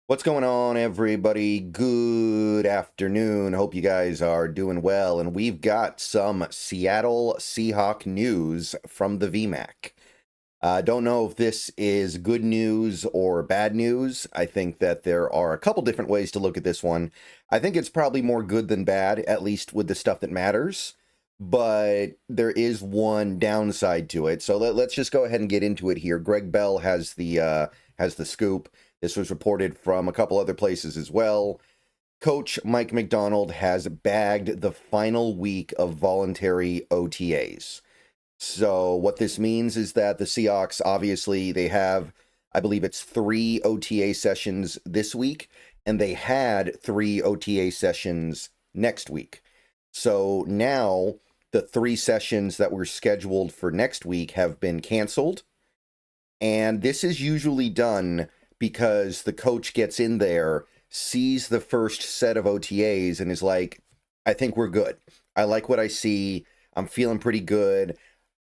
What's going on, everybody? Good afternoon. Hope you guys are doing well. And we've got some Seattle Seahawk news from the VMAC. Don't know if this is good news or bad news. I think that there are a couple different ways to look at this one. I think it's probably more good than bad, at least with the stuff that matters. But there is one downside to it. So let's just go ahead and get into it here. Greg Bell has the scoop. This was reported from a couple other places as well. Coach Mike Macdonald has bagged the final week of voluntary OTAs. So what this means is that the Seahawks, obviously, they have, I believe it's 3 OTA sessions this week, and they had 3 OTA sessions next week. So now the 3 sessions that were scheduled for next week have been canceled. And this is usually done because the coach gets in there, sees the first set of OTAs, and is like, I think we're good. I like what I see. I'm feeling pretty good.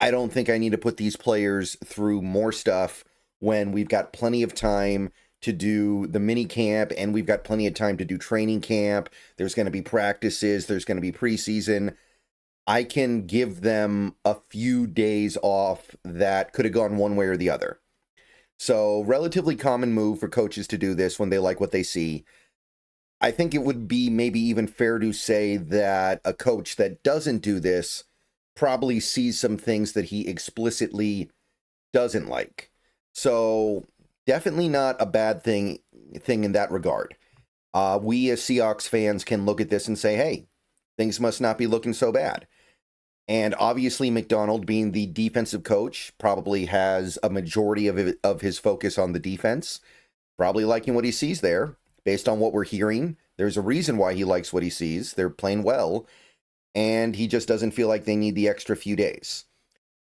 I don't think I need to put these players through more stuff when we've got plenty of time to do the mini camp and we've got plenty of time to do training camp. There's going to be practices. There's going to be preseason. I can give them a few days off that could have gone one way or the other. So, relatively common move for coaches to do this when they like what they see. I think it would be maybe even fair to say that a coach that doesn't do this probably sees some things that he explicitly doesn't like. So, definitely not a bad thing in that regard. We as Seahawks fans can look at this and say, hey, things must not be looking so bad. And obviously, Macdonald, being the defensive coach, probably has a majority of his focus on the defense. Probably liking what he sees there. Based on what we're hearing, there's a reason why he likes what he sees. They're playing well. And he just doesn't feel like they need the extra few days.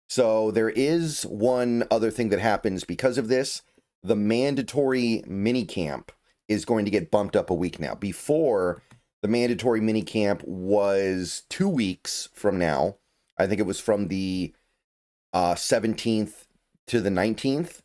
So there is one other thing that happens because of this. The mandatory minicamp is going to get bumped up a week now. Before, the mandatory minicamp was 2 weeks from now. I think it was from the 17th to the 19th.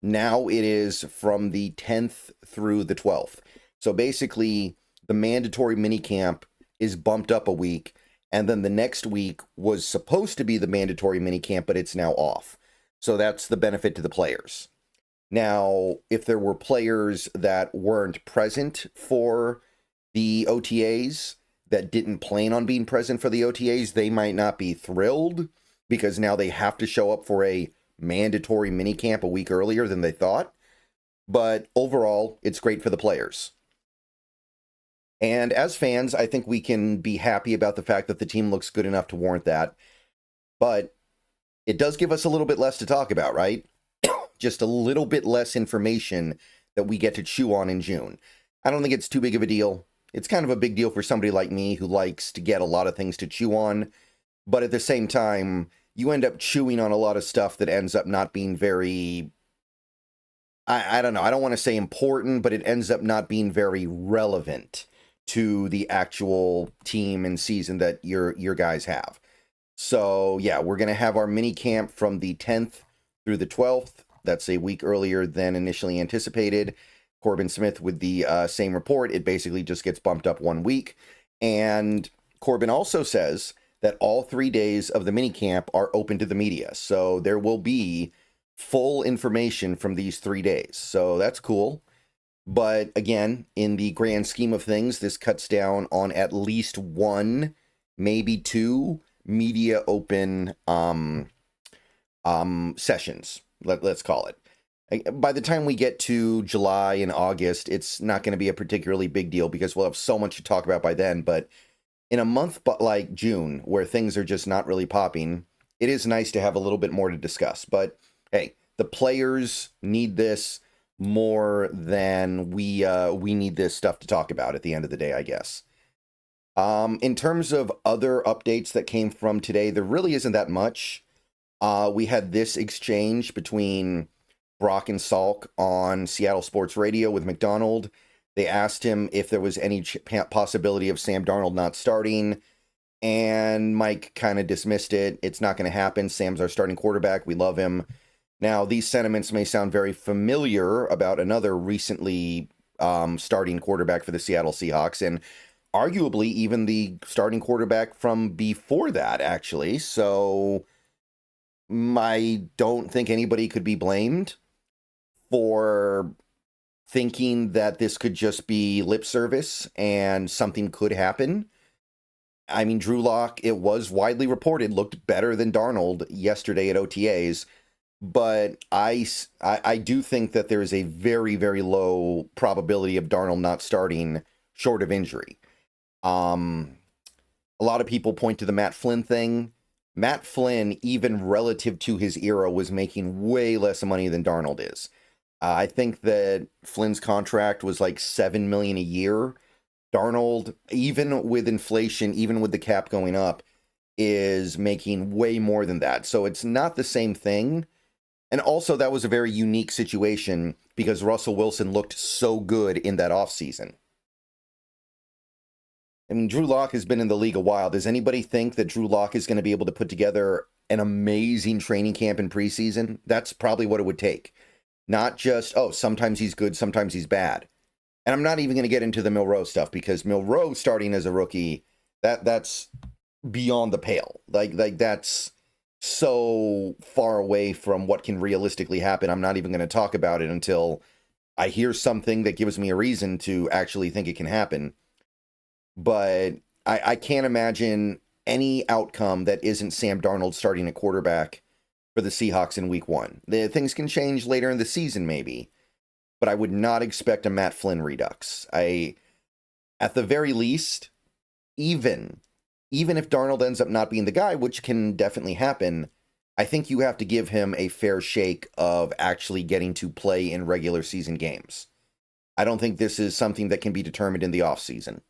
Now it is from the 10th through the 12th. So basically, the mandatory minicamp is bumped up a week, and then the next week was supposed to be the mandatory minicamp, but it's now off. So that's the benefit to the players. Now, if there were players that weren't present for the OTAs, that didn't plan on being present for the OTAs, they might not be thrilled because now they have to show up for a mandatory minicamp a week earlier than they thought. But overall, it's great for the players. And as fans, I think we can be happy about the fact that the team looks good enough to warrant that. But it does give us a little bit less to talk about, right? Just a little bit less information that we get to chew on in June. I don't think it's too big of a deal. It's kind of a big deal for somebody like me who likes to get a lot of things to chew on. But at the same time, you end up chewing on a lot of stuff that ends up not being very, I don't know, I don't want to say important, but it ends up not being very relevant to the actual team and season that your guys have. So yeah, we're going to have our mini camp from the 10th through the 12th. That's a week earlier than initially anticipated. Corbin Smith with the same report. It basically just gets bumped up 1 week. And Corbin also says that all 3 days of the minicamp are open to the media. So there will be full information from these 3 days. So that's cool. But again, in the grand scheme of things, this cuts down on at least 1, maybe 2 media open sessions, let's call it. By the time we get to July and August, it's not going to be a particularly big deal because we'll have so much to talk about by then. But in a month like June, where things are just not really popping, it is nice to have a little bit more to discuss. But hey, the players need this more than we need this stuff to talk about at the end of the day, I guess. In terms of other updates that came from today, there really isn't that much. We had this exchange between Brock and Salk on Seattle Sports Radio with Macdonald. They asked him if there was any possibility of Sam Darnold not starting, and Mike kind of dismissed it. It's not going to happen. Sam's our starting quarterback. We love him. Now, these sentiments may sound very familiar about another recently starting quarterback for the Seattle Seahawks, and arguably even the starting quarterback from before that, actually. So I don't think anybody could be blamed for thinking that this could just be lip service and something could happen. I mean, Drew Lock, it was widely reported, looked better than Darnold yesterday at OTAs, but I do think that there is a very, very low probability of Darnold not starting short of injury. A lot of people point to the Matt Flynn thing. Matt Flynn, even relative to his era, was making way less money than Darnold is. I think that Flynn's contract was like $7 million a year. Darnold, even with inflation, even with the cap going up, is making way more than that. So it's not the same thing. And also, that was a very unique situation because Russell Wilson looked so good in that offseason. I mean, Drew Lock has been in the league a while. Does anybody think that Drew Lock is going to be able to put together an amazing training camp in preseason? That's probably what it would take. Not just, oh, sometimes he's good, sometimes he's bad. And I'm not even going to get into the Milroe stuff because Milroe starting as a rookie, that's beyond the pale. Like that's so far away from what can realistically happen. I'm not even going to talk about it until I hear something that gives me a reason to actually think it can happen. But I can't imagine any outcome that isn't Sam Darnold starting at quarterback for the Seahawks in week 1. Things can change later in the season, maybe. But I would not expect a Matt Flynn redux. At the very least, even if Darnold ends up not being the guy, which can definitely happen, I think you have to give him a fair shake of actually getting to play in regular season games. I don't think this is something that can be determined in the offseason.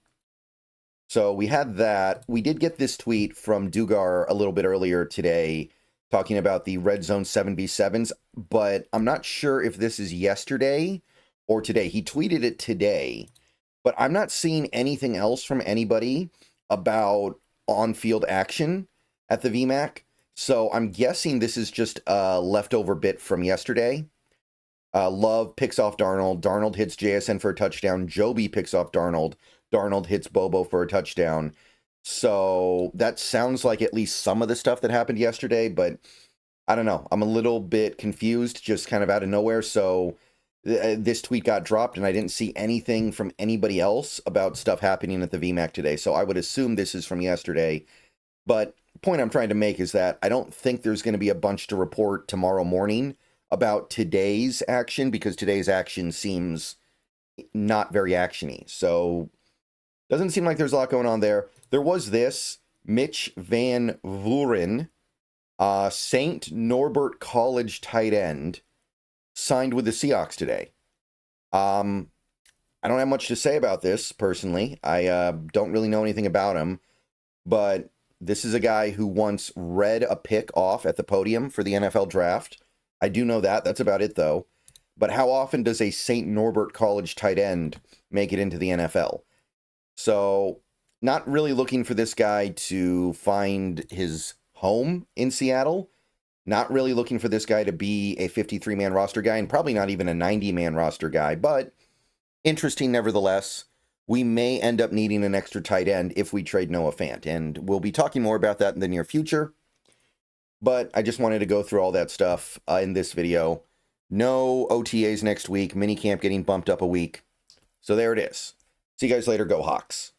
So we had that. We did get this tweet from Dugar a little bit earlier today talking about the Red Zone 7v7s, but I'm not sure if this is yesterday or today. He tweeted it today, but I'm not seeing anything else from anybody about on-field action at the VMAC. So I'm guessing this is just a leftover bit from yesterday. Love picks off Darnold. Darnold hits JSN for a touchdown. Joby picks off Darnold. Darnold hits Bobo for a touchdown. So that sounds like at least some of the stuff that happened yesterday, but I don't know. I'm a little bit confused, just kind of out of nowhere. So this tweet got dropped, and I didn't see anything from anybody else about stuff happening at the VMAC today. So I would assume this is from yesterday. But the point I'm trying to make is that I don't think there's going to be a bunch to report tomorrow morning about today's action, because today's action seems not very actiony. So doesn't seem like there's a lot going on there. There was this Mitch Van Vuren, St. Norbert College tight end, signed with the Seahawks today. I don't have much to say about this personally. I don't really know anything about him, but this is a guy who once read a pick off at the podium for the NFL draft. I do know that. That's about it, though. But how often does a St. Norbert College tight end make it into the NFL? So, not really looking for this guy to find his home in Seattle. Not really looking for this guy to be a 53-man roster guy, and probably not even a 90-man roster guy, but interesting nevertheless. We may end up needing an extra tight end if we trade Noah Fant, and we'll be talking more about that in the near future. But I just wanted to go through all that stuff in this video. No OTAs next week, minicamp getting bumped up a week. So there it is. See you guys later. Go Hawks.